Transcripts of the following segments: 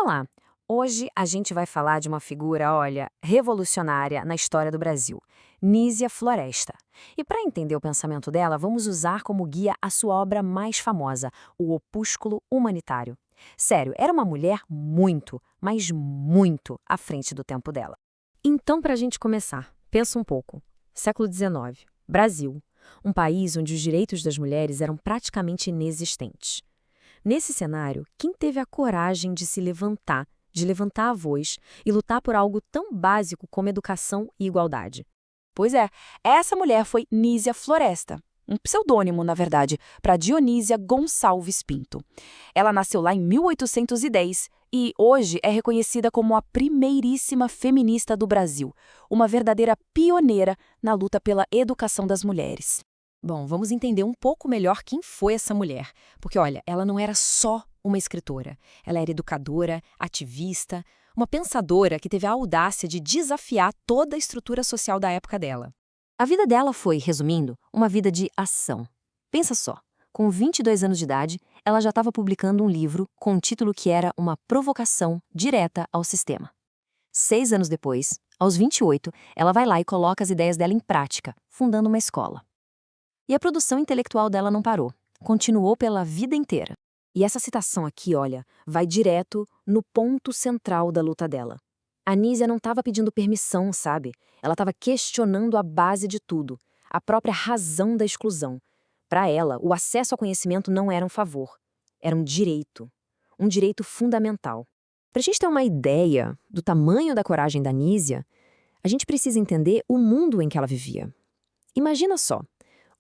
Olá! Hoje a gente vai falar de uma figura, olha, revolucionária na história do Brasil, Nísia Floresta. E para entender o pensamento dela, vamos usar como guia a sua obra mais famosa, o Opúsculo Humanitário. Sério, era uma mulher muito, mas muito à frente do tempo dela. Então, para a gente começar, pensa um pouco. Século XIX, Brasil, um país onde os direitos das mulheres eram praticamente inexistentes. Nesse cenário, quem teve a coragem de se levantar, de levantar a voz e lutar por algo tão básico como educação e igualdade? Pois é, essa mulher foi Nísia Floresta, um pseudônimo, na verdade, para Dionísia Gonçalves Pinto. Ela nasceu lá em 1810 e hoje é reconhecida como a primeiríssima feminista do Brasil, uma verdadeira pioneira na luta pela educação das mulheres. Bom, vamos entender um pouco melhor quem foi essa mulher, porque olha, ela não era só uma escritora, ela era educadora, ativista, uma pensadora que teve a audácia de desafiar toda a estrutura social da época dela. A vida dela foi, resumindo, uma vida de ação. Pensa só, com 22 anos de idade, ela já estava publicando um livro com um título que era uma provocação direta ao sistema. 6 anos depois, aos 28, ela vai lá e coloca as ideias dela em prática, fundando uma escola. E a produção intelectual dela não parou, continuou pela vida inteira. E essa citação aqui, olha, vai direto no ponto central da luta dela. A Nísia não estava pedindo permissão, sabe? Ela estava questionando a base de tudo, a própria razão da exclusão. Para ela, o acesso ao conhecimento não era um favor, era um direito fundamental. Para a gente ter uma ideia do tamanho da coragem da Nísia, a gente precisa entender o mundo em que ela vivia. Imagina só.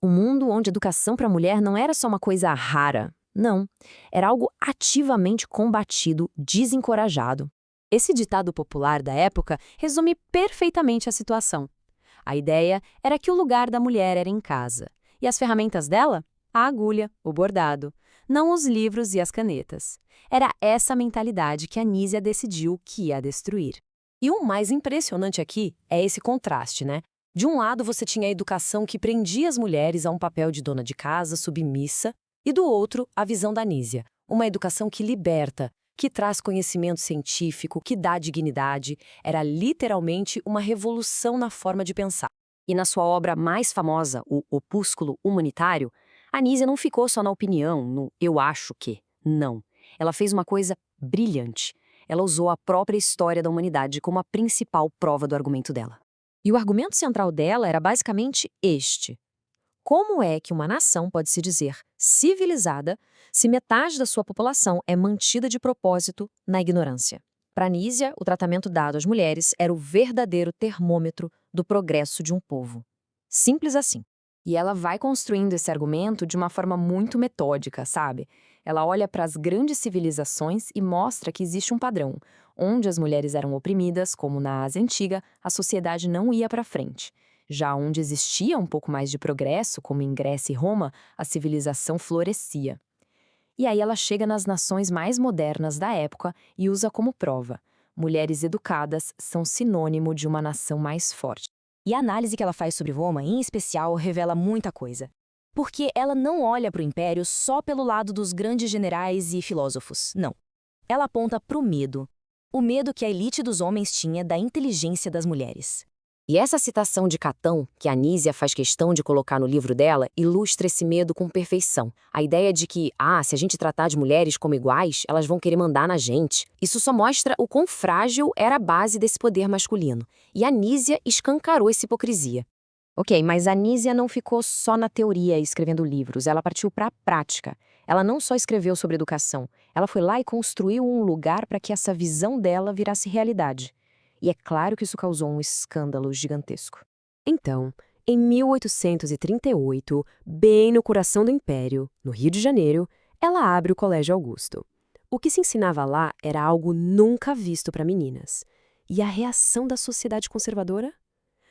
Um mundo onde educação para a mulher não era só uma coisa rara, não. Era algo ativamente combatido, desencorajado. Esse ditado popular da época resume perfeitamente a situação. A ideia era que o lugar da mulher era em casa. E as ferramentas dela? A agulha, o bordado. Não os livros e as canetas. Era essa mentalidade que a Nísia decidiu que ia destruir. E o mais impressionante aqui é esse contraste, né? De um lado, você tinha a educação que prendia as mulheres a um papel de dona de casa, submissa, e do outro, a visão da Nísia, uma educação que liberta, que traz conhecimento científico, que dá dignidade. Era literalmente uma revolução na forma de pensar. E na sua obra mais famosa, o Opúsculo Humanitário, a Nísia não ficou só na opinião, no eu acho que. Não. Ela fez uma coisa brilhante. Ela usou a própria história da humanidade como a principal prova do argumento dela. E o argumento central dela era basicamente este. Como é que uma nação pode se dizer civilizada se metade da sua população é mantida de propósito na ignorância? Para Nísia, o tratamento dado às mulheres era o verdadeiro termômetro do progresso de um povo. Simples assim. E ela vai construindo esse argumento de uma forma muito metódica, sabe? Ela olha para as grandes civilizações e mostra que existe um padrão. Onde as mulheres eram oprimidas, como na Ásia Antiga, a sociedade não ia para frente. Já onde existia um pouco mais de progresso, como em Grécia e Roma, a civilização florescia. E aí ela chega nas nações mais modernas da época e usa como prova. Mulheres educadas são sinônimo de uma nação mais forte. E a análise que ela faz sobre Roma, em especial, revela muita coisa. Porque ela não olha para o império só pelo lado dos grandes generais e filósofos, não. Ela aponta para o medo. O medo que a elite dos homens tinha da inteligência das mulheres. E essa citação de Catão, que a Nísia faz questão de colocar no livro dela, ilustra esse medo com perfeição. A ideia de que, se a gente tratar de mulheres como iguais, elas vão querer mandar na gente. Isso só mostra o quão frágil era a base desse poder masculino. E a Nísia escancarou essa hipocrisia. Ok, mas a Nísia não ficou só na teoria escrevendo livros, ela partiu para a prática. Ela não só escreveu sobre educação, ela foi lá e construiu um lugar para que essa visão dela virasse realidade. E é claro que isso causou um escândalo gigantesco. Então, em 1838, bem no coração do Império, no Rio de Janeiro, ela abre o Colégio Augusto. O que se ensinava lá era algo nunca visto para meninas. E a reação da sociedade conservadora?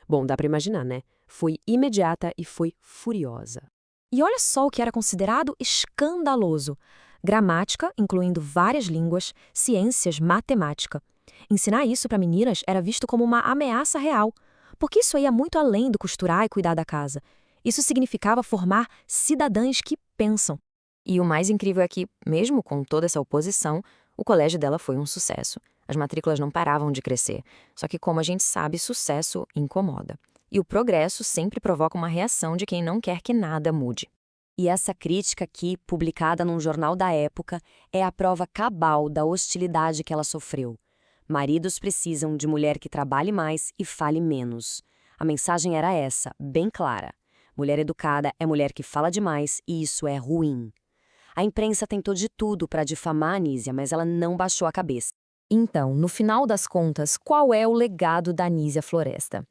Bom, dá para imaginar, né? Foi imediata e foi furiosa. E olha só o que era considerado escandaloso. Gramática, incluindo várias línguas, ciências, matemática. Ensinar isso para meninas era visto como uma ameaça real, porque isso ia muito além do costurar e cuidar da casa. Isso significava formar cidadãs que pensam. E o mais incrível é que, mesmo com toda essa oposição, O colégio dela foi um sucesso. As matrículas não paravam de crescer. Só que, como a gente sabe, sucesso incomoda. E o progresso sempre provoca uma reação de quem não quer que nada mude. E essa crítica aqui, publicada num jornal da época, é a prova cabal da hostilidade que ela sofreu. Maridos precisam de mulher que trabalhe mais e fale menos. A mensagem era essa, bem clara. Mulher educada é mulher que fala demais e isso é ruim. A imprensa tentou de tudo para difamar a Anísia, mas ela não baixou a cabeça. Então, no final das contas, qual é o legado da Anísia Floresta?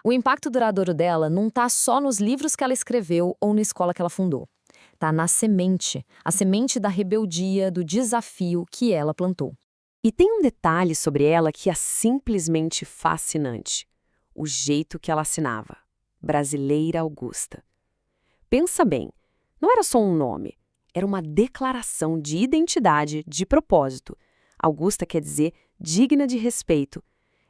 O impacto duradouro dela não está só nos livros que ela escreveu ou na escola que ela fundou. Está na semente, a semente da rebeldia, do desafio que ela plantou. E tem um detalhe sobre ela que é simplesmente fascinante. O jeito que ela assinava. Brasileira Augusta. Pensa bem, não era só um nome, era uma declaração de identidade, de propósito. Augusta quer dizer digna de respeito.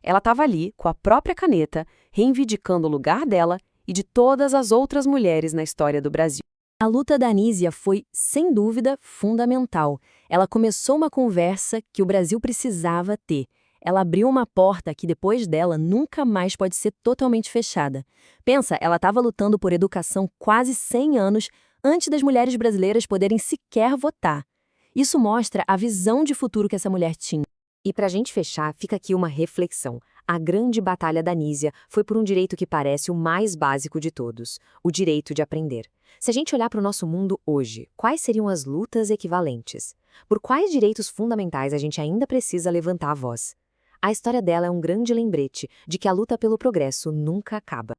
Ela estava ali, com a própria caneta, reivindicando o lugar dela e de todas as outras mulheres na história do Brasil. A luta da Anísia foi, sem dúvida, fundamental. Ela começou uma conversa que o Brasil precisava ter. Ela abriu uma porta que, depois dela, nunca mais pode ser totalmente fechada. Pensa, ela estava lutando por educação quase 100 anos antes das mulheres brasileiras poderem sequer votar. Isso mostra a visão de futuro que essa mulher tinha. E para a gente fechar, fica aqui uma reflexão. A grande batalha da Anísia foi por um direito que parece o mais básico de todos, o direito de aprender. Se a gente olhar para o nosso mundo hoje, quais seriam as lutas equivalentes? Por quais direitos fundamentais a gente ainda precisa levantar a voz? A história dela é um grande lembrete de que a luta pelo progresso nunca acaba.